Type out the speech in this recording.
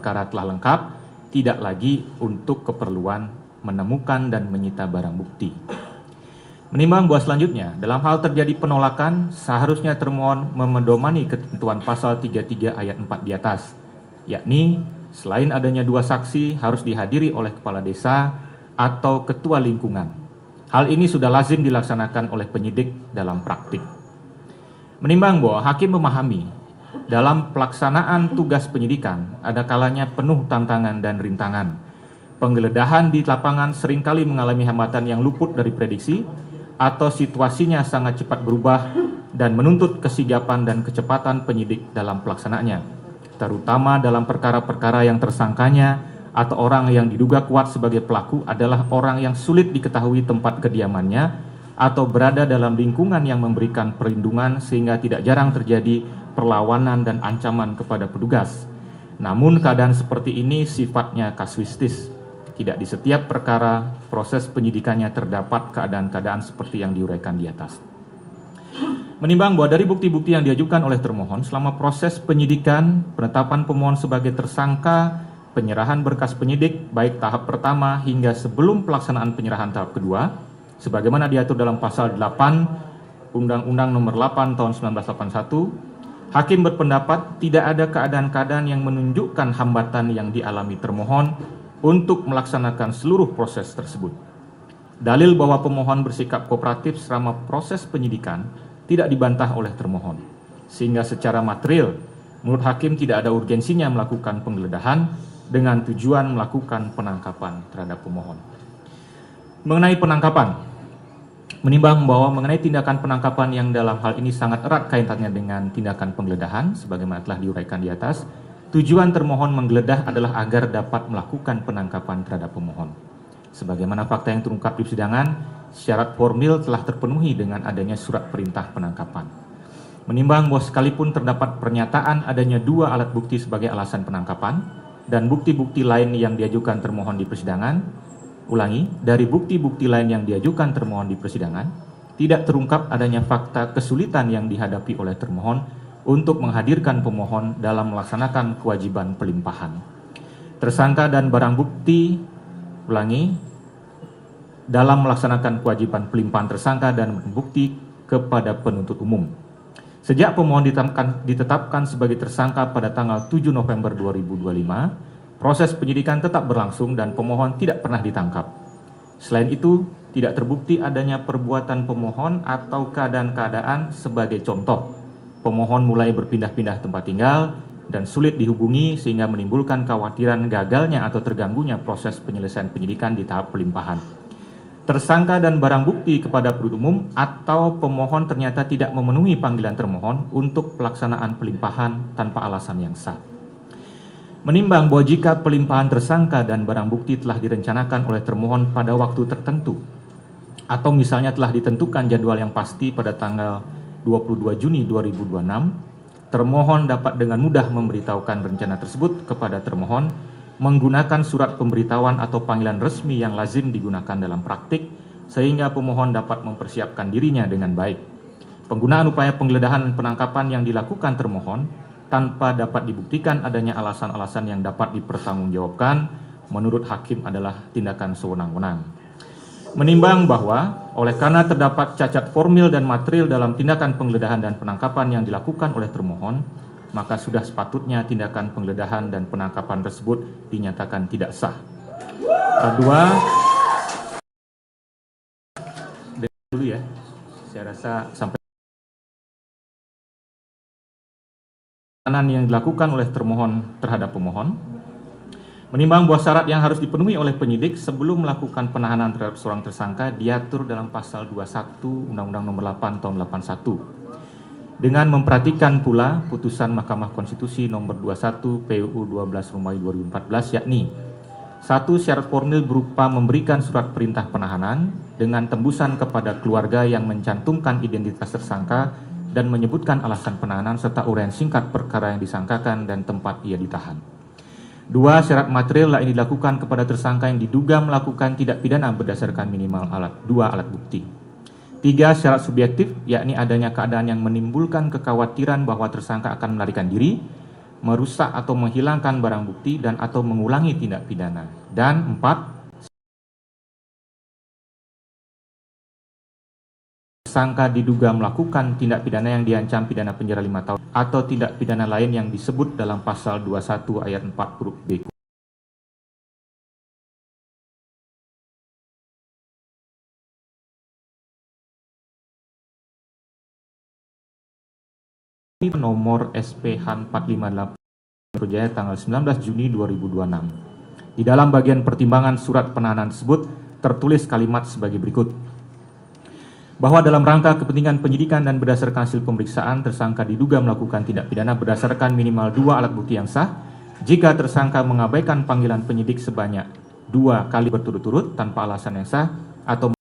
perkara telah lengkap, tidak lagi untuk keperluan menemukan dan menyita barang bukti. Menimbang bahwa selanjutnya, dalam hal terjadi penolakan, seharusnya termohon memedomani ketentuan pasal 33 ayat 4 di atas, yakni selain adanya 2 saksi harus dihadiri oleh kepala desa atau ketua lingkungan. Hal ini sudah lazim dilaksanakan oleh penyidik dalam praktik. Menimbang bahwa hakim memahami dalam pelaksanaan tugas penyidikan ada kalanya penuh tantangan dan rintangan. Penggeledahan di lapangan seringkali mengalami hambatan yang luput dari prediksi atau situasinya sangat cepat berubah dan menuntut kesigapan dan kecepatan penyidik dalam pelaksanaannya, terutama dalam perkara-perkara yang tersangkanya atau orang yang diduga kuat sebagai pelaku adalah orang yang sulit diketahui tempat kediamannya atau berada dalam lingkungan yang memberikan perlindungan sehingga tidak jarang terjadi perlawanan dan ancaman kepada petugas. Namun keadaan seperti ini sifatnya kasuistis. Tidak di setiap perkara proses penyidikannya terdapat keadaan-keadaan seperti yang diuraikan di atas. Menimbang bahwa dari bukti-bukti yang diajukan oleh termohon selama proses penyidikan, penetapan pemohon sebagai tersangka, penyerahan berkas penyidik baik tahap pertama hingga sebelum pelaksanaan penyerahan tahap kedua, sebagaimana diatur dalam pasal 8 Undang-Undang Nomor 8 Tahun 1981, hakim berpendapat tidak ada keadaan-keadaan yang menunjukkan hambatan yang dialami termohon untuk melaksanakan seluruh proses tersebut. Dalil bahwa pemohon bersikap kooperatif selama proses penyidikan tidak dibantah oleh termohon, sehingga secara material menurut hakim tidak ada urgensinya melakukan penggeledahan dengan tujuan melakukan penangkapan terhadap pemohon. Mengenai penangkapan, menimbang bahwa mengenai tindakan penangkapan yang dalam hal ini sangat erat kaitannya dengan tindakan penggeledahan, sebagaimana telah diuraikan di atas, tujuan termohon menggeledah adalah agar dapat melakukan penangkapan terhadap pemohon. Sebagaimana fakta yang terungkap di persidangan, syarat formil telah terpenuhi dengan adanya surat perintah penangkapan. Menimbang bahwa sekalipun terdapat pernyataan adanya 2 alat bukti sebagai alasan penangkapan dan bukti-bukti lain yang diajukan termohon di persidangan, dari bukti-bukti lain yang diajukan termohon di persidangan, tidak terungkap adanya fakta kesulitan yang dihadapi oleh termohon untuk menghadirkan pemohon dalam melaksanakan kewajiban pelimpahan. Tersangka dan barang bukti, dalam melaksanakan kewajiban pelimpahan tersangka dan bukti kepada penuntut umum. Sejak pemohon ditetapkan sebagai tersangka pada tanggal 7 November 2025, proses penyidikan tetap berlangsung dan pemohon tidak pernah ditangkap. Selain itu, tidak terbukti adanya perbuatan pemohon atau keadaan-keadaan sebagai contoh. Pemohon mulai berpindah-pindah tempat tinggal dan sulit dihubungi sehingga menimbulkan kekhawatiran gagalnya atau terganggunya proses penyelesaian penyidikan di tahap pelimpahan. Tersangka dan barang bukti kepada penuntut umum atau pemohon ternyata tidak memenuhi panggilan termohon untuk pelaksanaan pelimpahan tanpa alasan yang sah. Menimbang bahwa jika pelimpahan tersangka dan barang bukti telah direncanakan oleh termohon pada waktu tertentu atau misalnya telah ditentukan jadwal yang pasti pada tanggal 22 Juni 2026, termohon dapat dengan mudah memberitahukan rencana tersebut kepada termohon menggunakan surat pemberitahuan atau panggilan resmi yang lazim digunakan dalam praktik sehingga pemohon dapat mempersiapkan dirinya dengan baik. Penggunaan upaya penggeledahan dan penangkapan yang dilakukan termohon tanpa dapat dibuktikan adanya alasan-alasan yang dapat dipertanggungjawabkan menurut hakim adalah tindakan sewenang-wenang. Menimbang bahwa oleh karena terdapat cacat formil dan material dalam tindakan penggeledahan dan penangkapan yang dilakukan oleh termohon, maka sudah sepatutnya tindakan penggeledahan dan penangkapan tersebut dinyatakan tidak sah. Kedua, dulu ya, saya rasa sampai yang dilakukan oleh termohon terhadap pemohon. Menimbang bahwa syarat yang harus dipenuhi oleh penyidik sebelum melakukan penahanan terhadap seorang tersangka diatur dalam pasal 21 Undang-Undang Nomor 8 Tahun 81. Dengan memperhatikan pula putusan Mahkamah Konstitusi Nomor 21 PUU 12 Romawi 2014, yakni 1. Syarat formil berupa memberikan surat perintah penahanan dengan tembusan kepada keluarga yang mencantumkan identitas tersangka dan menyebutkan alasan penahanan serta uraian singkat perkara yang disangkakan dan tempat ia ditahan. 2. Syarat material yang dilakukan kepada tersangka yang diduga melakukan tindak pidana berdasarkan minimal 2 alat bukti. 3. Syarat subjektif, yakni adanya keadaan yang menimbulkan kekhawatiran bahwa tersangka akan melarikan diri, merusak atau menghilangkan barang bukti dan atau mengulangi tindak pidana. Dan 4, tersangka diduga melakukan tindak pidana yang diancam pidana penjara 5 tahun atau tindak pidana lain yang disebut dalam pasal 21 ayat 4 huruf B. Nomor SPH 458 Metro Jaya tanggal 19 Juni 2026. Di dalam bagian pertimbangan surat penahanan tersebut tertulis kalimat sebagai berikut. Bahwa dalam rangka kepentingan penyidikan dan berdasarkan hasil pemeriksaan, tersangka diduga melakukan tindak pidana berdasarkan minimal 2 alat bukti yang sah jika tersangka mengabaikan panggilan penyidik sebanyak 2 kali berturut-turut tanpa alasan yang sah atau